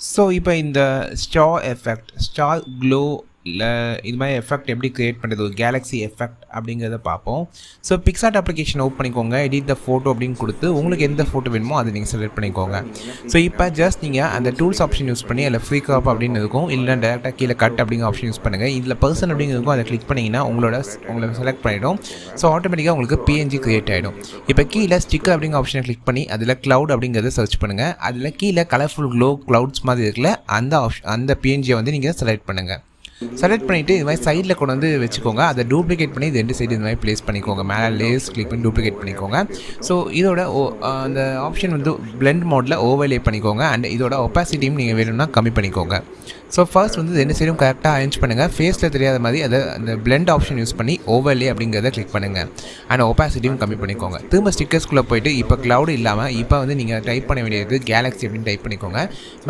So இப்போ இந்த star effect, star glow இல்லை இது மாதிரி எஃபெக்ட் எப்படி க்ரியேட் பண்ணுறது, ஒரு கேலக்ஸி எஃபெக்ட் அப்படிங்கிறத பார்ப்போம். ஸோ பிக்சார்ட் அப்ளிகேஷன் ஓப்பன் பண்ணிக்கோங்க. எடிட் த ஃபோட்டோ அப்படின்னு கொடுத்து உங்களுக்கு எந்த ஃபோட்டோ வேணுமோ அதை நீங்கள் செலக்ட் பண்ணிக்கோங்க. ஸோ இப்போ ஜஸ்ட் நீங்கள் அந்த டூல்ஸ் ஆப்ஷன் யூஸ் பண்ணி அதில் ஃப்ரீ கிராப் அப்படின்னு இருக்கும், இல்லை டேரெக்டாக கீழே கட் அப்படிங்கிற ஆப்ஷன் யூஸ் பண்ணுங்கள். இதில் பர்சன் அப்படிங்கிறதுக்கும் அதை கிளிக் பண்ணிங்கன்னா உங்களை செலக்ட் பண்ணிவிடும். ஸோ ஆட்டோமேட்டிக்காக உங்களுக்கு பிஎன்ஜி க்ரியேட் ஆகிடும். இப்போ கீழே ஸ்டிக்கர் அப்படிங்கிற ஆப்ஷனை கிளிக் பண்ணி அதில் க்ளவுட் அப்படிங்கிறத சர்ச் பண்ணுங்கள். அதில் கீழே கலர்ஃபுல் க்ளோ க்ளவுட்ஸ் மாதிரி இருக்குல்ல, அந்த பிஎன்ஜியை வந்து நீங்கள் செலக்ட் பண்ணுங்கள். செலக்ட் பண்ணிவிட்டு இது மாதிரி சைடில் கொண்டு வந்து வச்சுக்கோங்க. அதை டூப்ளிகேட் பண்ணி இது 2 சைடு இது மாதிரி ப்ளேஸ் பண்ணிக்கோங்க. மேலே லேயர்ஸ் கிளிக் பண்ணி டூப்ளிகேட் பண்ணிக்கோங்க. ஸோ இதோட அந்த ஆப்ஷன் வந்து பிளெண்ட் மோடில் ஓவர்லே பண்ணிக்கோங்க. அண்ட் இதோட ஒப்பாசிட்டியும் நீங்கள் வேணும்னா கம்மி பண்ணிக்கோங்க. ஸோ ஃபர்ஸ்ட் வந்து 2 சைடும் கரெக்டாக அரேஞ்ச் பண்ணுங்கள். ஃபேஸில் தெரியாத மாதிரி அதை அந்த பிளெண்ட் ஆப்ஷன் யூஸ் பண்ணி ஓவர்லே அப்படிங்கிறத கிளிக் பண்ணுங்கள். அண்ட் ஒப்பாசிட்டியும் கம்மி பண்ணிக்கோங்க. திரும்ப ஸ்டிக்கர்ஸ்குள்ளே போய்ட்டு இப்போ க்ளவுட் இல்லாமல் இப்போ வந்து நீங்கள் டைப் பண்ண வேண்டியது கேலக்ஸி அப்படின்னு டைப் பண்ணிக்கோங்க.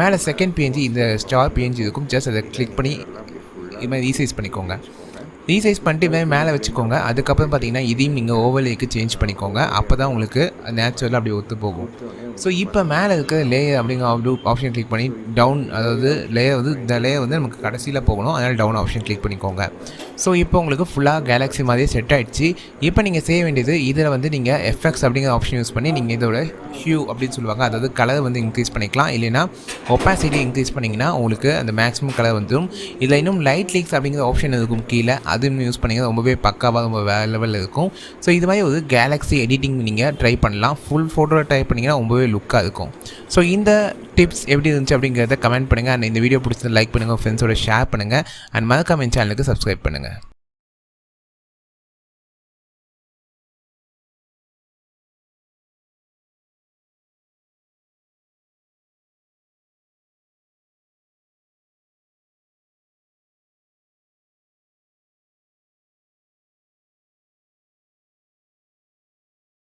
மேலே செகண்ட் பிஎன்ஜி இந்த ஸ்டார் பிஎன்ஜி இருக்கும். ஜஸ்ட் அதை கிளிக் பண்ணி இது மாதிரி ரீசைஸ் பண்ணிக்கோங்க. ரீசைஸ் பண்ணிட்டு இது மேலே வச்சுக்கோங்க. அதுக்கப்புறம் பார்த்தீங்கன்னா இதையும் நீங்கள் ஓவர்லேக்கு சேஞ்ச் பண்ணிக்கோங்க. அப்போ தான் உங்களுக்கு நேச்சுரலாக அப்படி ஒத்து போகும். ஸோ இப்போ மேலே இருக்க லேயர் அப்படிங்கிற ஆப்ஷன் கிளிக் பண்ணி டவுன், அதாவது லேயர் வந்து இந்த லேயர் வந்து நமக்கு கடைசியில் போகணும், அதனால் டவுன் ஆப்ஷன் கிளிக் பண்ணிக்கோங்க. ஸோ இப்போ உங்களுக்கு ஃபுல்லாக கேலக்ஸி மாதிரியே செட் ஆகிடுச்சு. இப்போ நீங்கள் செய்ய வேண்டியது இதில் வந்து நீங்கள் எஃப்எக்ஸ் அப்படிங்கிற ஆப்ஷன் யூஸ் பண்ணி நீங்கள் இதோட ஹியூ அப்படின்னு சொல்லுவாங்க, அதாவது கலர் வந்து இன்க்ரீஸ் பண்ணிக்கலாம். இல்லைனா ஒப்பாசிட்டி இன்க்ரீஸ் பண்ணிங்கன்னா உங்களுக்கு அந்த மேக்ஸிமம் கலர் வந்துடும். இதில் இன்னும் லைட் லீக்ஸ் அப்படிங்கிற ஆப்ஷன் இருக்கும் கீழே, அதுவும் யூஸ் பண்ணிங்கன்னா ரொம்பவே பக்காவாக ரொம்ப வேறு லெவலில் இருக்கும். ஸோ இது மாதிரி ஒரு கேலக்ஸி எடிட்டிங் நீங்கள் ட்ரை பண்ணலாம். ஃபுல் ஃபோட்டோவில் ட்ரை பண்ணிங்கன்னா ரொம்பவே லுக்காக இருக்கும். ஸோ இந்த டிப்ஸ் எப்படி இருந்துச்சு அப்படிங்கிறத கமெண்ட் பண்ணுங்கள். அண்ட் இந்த வீடியோ பிடிச்சது லைக் பண்ணுங்கள், ஃப்ரெண்ட்ஸோட ஷேர் பண்ணுங்கள். அண்ட் மறக்காம சேனலுக்கு சப்ஸ்கிரைப் பண்ணுங்கள்.